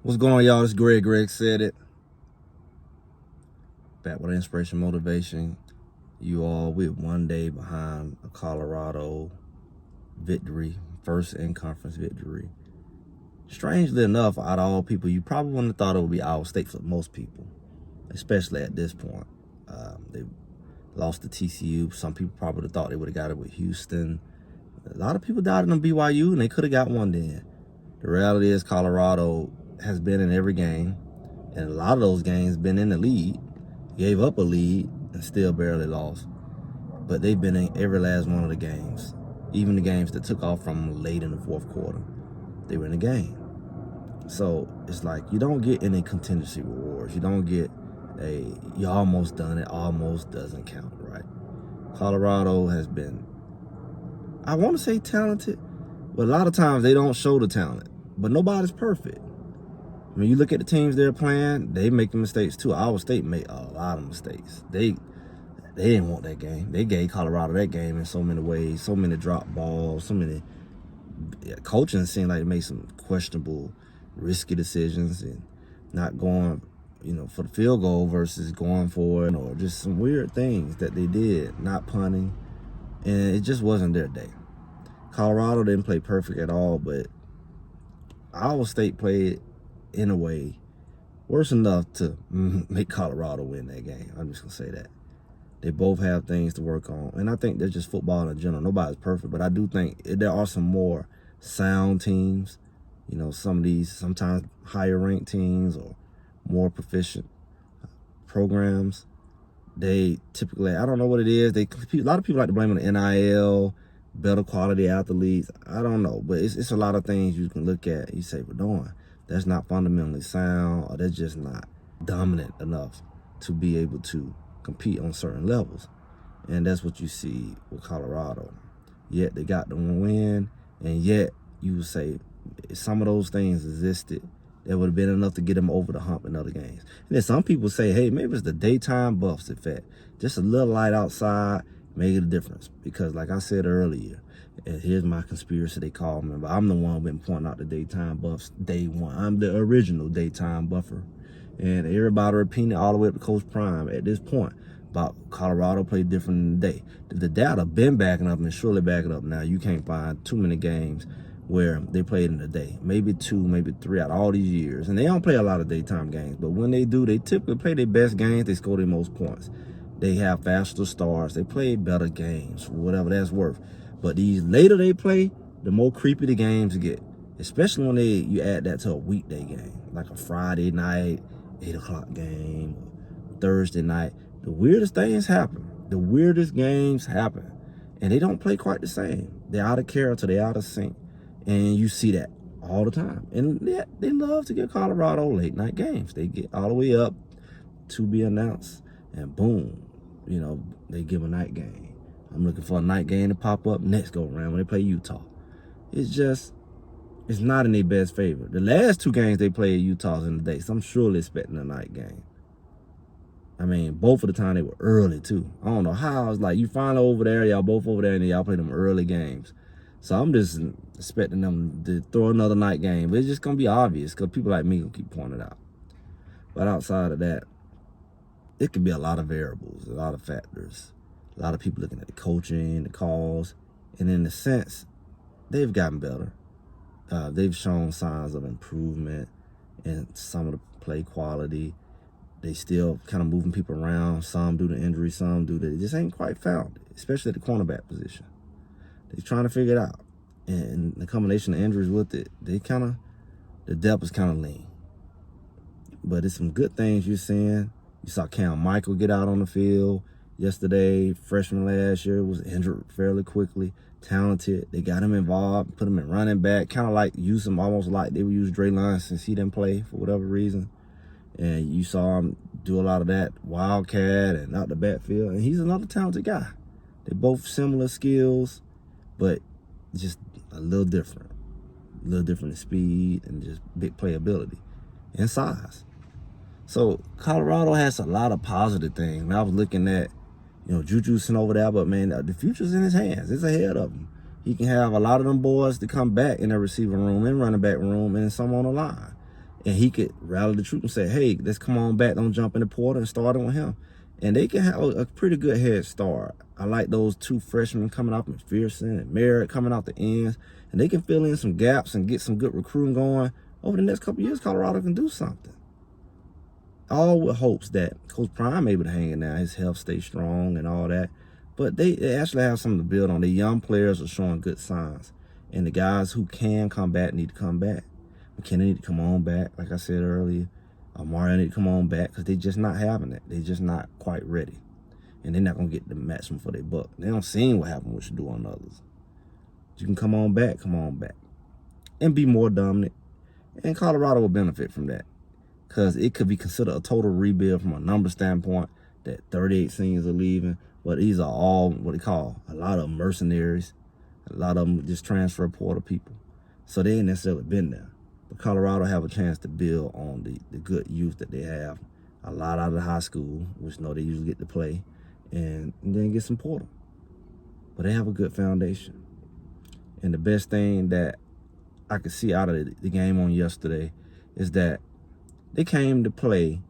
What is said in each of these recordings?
What's going on, y'all? It's Greg. Greg said it. Back with inspiration, motivation. We're one day behind a Colorado victory, first in conference victory. Strangely enough, out of all people, you probably wouldn't have thought it would be Iowa State for most people, especially at this point. They lost to TCU. Some people probably thought they would have got it with Houston. A lot of people doubted on BYU, and they could have got one then. The reality is Colorado has been in every game, and a lot of those games been in the lead, gave up a lead, and still barely lost. But they've been in every last one of the games, even the games that took off from them late in the fourth quarter. They were in the game. So it's like you don't get any contingency rewards. You don't get you almost done it, almost doesn't count, right? Colorado has been, I want to say talented, but a lot of times they don't show the talent. But nobody's perfect. When you look at the teams they're playing, they make the mistakes too. Iowa State made a lot of mistakes. They didn't want that game. They gave Colorado that game in so many ways, so many drop balls, so many coaching seemed like they made some questionable, risky decisions and not going, for the field goal versus going for it, or just some weird things that they did, not punting, and it just wasn't their day. Colorado didn't play perfect at all, but Iowa State played in a way worse enough to make Colorado win that game. I'm just going to say that. They both have things to work on. And I think they're just football in general. Nobody's perfect, but I do think there are some more sound teams. Some of these sometimes higher ranked teams or more proficient programs. They typically, I don't know what it is. A lot of people like to blame it on NIL, better quality athletes. I don't know, but it's a lot of things you can look at. You say, well, that's not fundamentally sound, or that's just not dominant enough to be able to compete on certain levels. And that's what you see with Colorado. Yet they got the win, and yet you would say some of those things existed that would have been enough to get them over the hump in other games. And then some people say, hey, maybe it's the daytime buffs effect. Just a little light outside made a difference. Because like I said earlier, and here's my conspiracy, they call me, but I'm the one who been pointing out the daytime buffs day one. I'm the original daytime buffer. And everybody repeating it all the way up to Coach Prime at this point about Colorado played different in the day. The data been backing up and surely backing up now. You can't find too many games where they played in the day. Maybe 2, maybe 3 out of all these years. And they don't play a lot of daytime games. But when they do, they typically play their best games. They score their most points. They have faster starts. They play better games, for whatever that's worth. But these later they play, the more creepy the games get. Especially when you add that to a weekday game. Like a Friday night, 8 o'clock game, Thursday night. The weirdest things happen. The weirdest games happen. And they don't play quite the same. They're out of character. They're out of sync. And you see that all the time. And they love to get Colorado late night games. They get all the way up to be announced. And boom, they give a night game. I'm looking for a night game to pop up next go around when they play Utah. It's not in their best favor. The last 2 games they played Utah's in the day, so I'm surely expecting a night game. I mean, both of the time they were early too. I don't know how. It's like you finally over there, y'all both over there, and y'all play them early games. So I'm just expecting them to throw another night game. But it's just going to be obvious because people like me will keep pointing it out. But outside of that, it could be a lot of variables, a lot of factors. A lot of people looking at the coaching, the calls. And in a sense, they've gotten better. They've shown signs of improvement in some of the play quality. They still kind of moving people around. Some due to injury, some due to they just ain't quite found it, especially at the cornerback position. They're trying to figure it out. And the combination of injuries with it, the depth is kind of lean. But it's some good things you're seeing. You saw Cam Michael get out on the field yesterday. Freshman last year, was injured fairly quickly. Talented. They got him involved, put him in running back, kind of like use him almost like they would use Dre Lyons since he didn't play for whatever reason. And you saw him do a lot of that wildcat and out the backfield. And he's another talented guy. They're both similar skills, but just a little different. A little different in speed and just big playability and size. So Colorado has a lot of positive things. And I was looking at, Juju sitting over there, but man, the future's in his hands. It's ahead of him. He can have a lot of them boys to come back in the receiving room and running back room and some on the line. And he could rally the troop and say, hey, let's come on back, don't jump in the portal, and start on him. And they can have a pretty good head start. I like those 2 freshmen coming off, McPherson and Merritt coming off the ends. And they can fill in some gaps and get some good recruiting going. Over the next couple of years, Colorado can do something. All with hopes that Coach Prime able to hang in there, his health stays strong and all that. But they actually have something to build on. The young players are showing good signs. And the guys who can come back need to come back. McKenna need to come on back, like I said earlier. Mario need to come on back because they're just not having it. They're just not quite ready. And they're not going to get the maximum for their buck. They don't see what happened with Shador and others. You can come on back. And be more dominant. And Colorado will benefit from that. Because it could be considered a total rebuild from a number standpoint that 38 seniors are leaving. But these are all what they call a lot of mercenaries. A lot of them just transfer portal people. So they ain't necessarily been there. But Colorado have a chance to build on the good youth that they have. A lot out of high school, which they usually get to play. And then get some portal. But they have a good foundation. And the best thing that I could see out of the game on yesterday is that they came to play,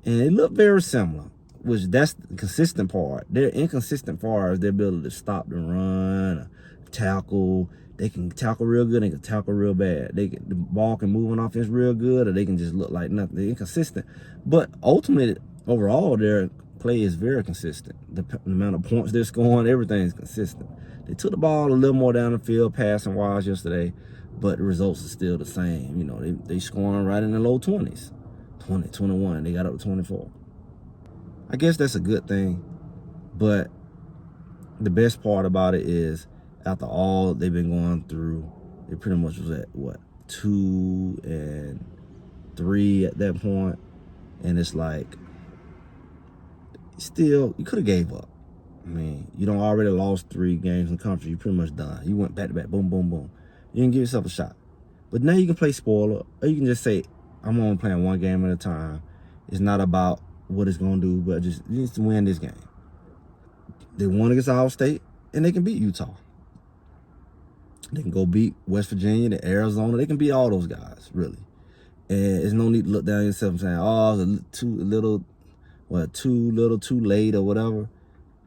and it looked very similar, which that's the consistent part. They're inconsistent far as their ability to stop the run, or tackle. They can tackle real good, they can tackle real bad. The ball can move on offense real good, or they can just look like nothing. They're inconsistent. But ultimately, overall, their play is very consistent. The amount of points they're scoring, everything is consistent. They took the ball a little more down the field, passing-wise yesterday, but the results are still the same. They scoring right in the low 20s. 20, 21, they got up to 24. I guess that's a good thing, but the best part about it is after all they've been going through, they pretty much was at, 2-3 at that point, and it's like, still, you could have gave up. I mean, you don't already lost 3 games in the conference, you pretty much done. You went back-to-back, boom, boom, boom. You can give yourself a shot. But now you can play spoiler, or you can just say, I'm only playing 1 game at a time. It's not about what it's going to do, but just to win this game. They won against Iowa State, and they can beat Utah. They can go beat West Virginia, the Arizona. They can beat all those guys, really. And there's no need to look down yourself and say, oh, it's too little, too late or whatever.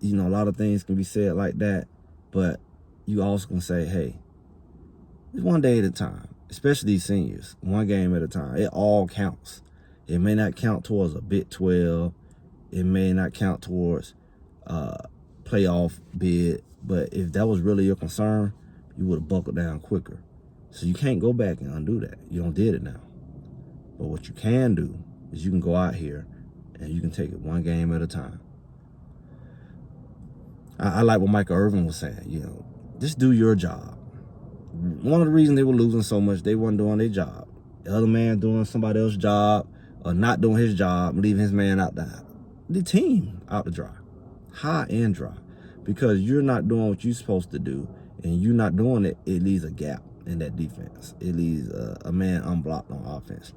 A lot of things can be said like that, but you also can say, hey, it's 1 day at a time, especially these seniors, 1 game at a time. It all counts. It may not count towards a Big 12. It may not count towards playoff bid, but if that was really your concern, you would have buckled down quicker. So you can't go back and undo that. You don't did it now. But what you can do is you can go out here and you can take it 1 game at a time. I like what Michael Irvin was saying, just do your job. One of the reasons they were losing so much, they weren't doing their job. The other man doing somebody else's job or not doing his job, leaving his man out the team out to dry, high and dry, because you're not doing what you're supposed to do, and you're not doing it. It leaves a gap in that defense. It leaves a man unblocked on offense.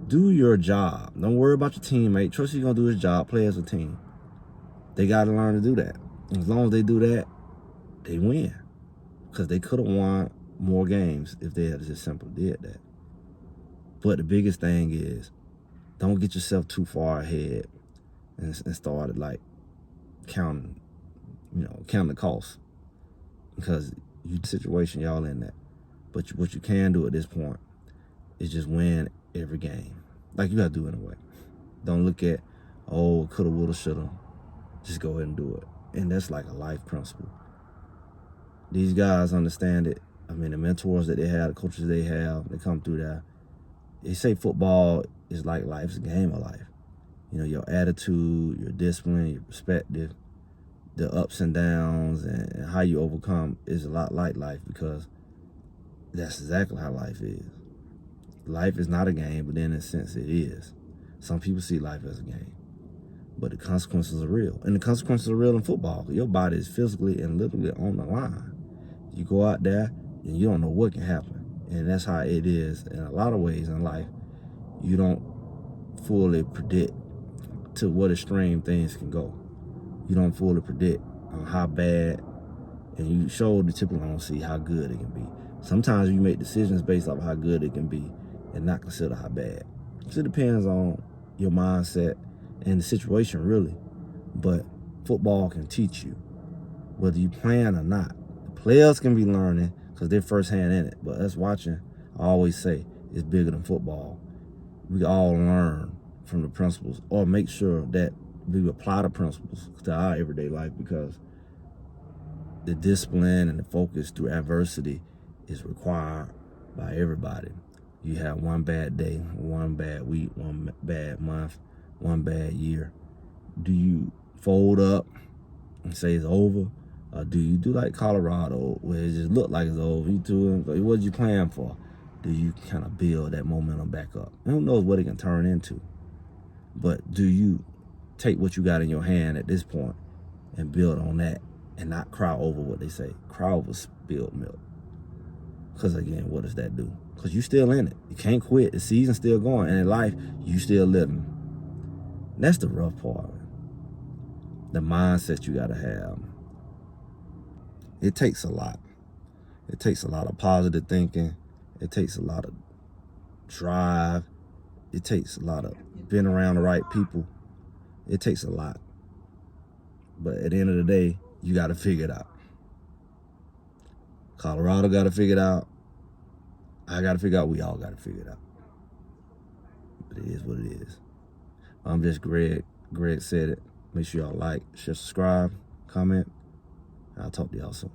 Do your job. Don't worry about your teammate. Trust he's gonna do his job. Play as a team. They got to learn to do that. As long as they do that, they win, because they could have won more games if they had just simply did that. But the biggest thing is, don't get yourself too far ahead and start counting the cost, because the situation y'all in that. But what you can do at this point is just win every game, like you got to do anyway. Don't look at, coulda, woulda, shoulda. Just go ahead and do it. And that's like a life principle. These guys understand it. I mean, the mentors that they have, the coaches they have, they come through there. They say football is like life. It's a game of life. Your attitude, your discipline, your perspective, the ups and downs, and how you overcome is a lot like life, because that's exactly how life is. Life is not a game, but in a sense it is. Some people see life as a game, but the consequences are real. And the consequences are real in football. Your body is physically and literally on the line. You go out there and you don't know what can happen. And that's how it is in a lot of ways in life. You don't fully predict to what extreme things can go. You don't fully predict on how bad, and you typically don't see how good it can be. Sometimes you make decisions based off how good it can be, and not consider how bad. So it depends on your mindset and the situation, really. But football can teach you, whether you plan or not. The players can be learning because they're firsthand in it. But us watching, I always say, it's bigger than football. We all learn from the principles, or make sure that we apply the principles to our everyday life, because the discipline and the focus through adversity is required by everybody. You have one bad day, one bad week, one bad month, one bad year. Do you fold up and say it's over? Or do you do like Colorado, where it just looked like it's over? You do it, what did you plan for? Do you kind of build that momentum back up? And who knows what it can turn into? But do you take what you got in your hand at this point and build on that, and not cry over what they say? Cry over spilled milk. Because again, what does that do? Because you still in it. You can't quit. The season's still going. And in life, you still living. And that's the rough part. The mindset you got to have. It takes a lot. It takes a lot of positive thinking. It takes a lot of drive. It takes a lot of being around the right people. It takes a lot. But at the end of the day, you got to figure it out. Colorado got to figure it out. I got to figure it out. We all got to figure it out. But it is what it is. I'm just Greg. Greg said it. Make sure y'all like, share, subscribe, comment. I'll talk to y'all soon.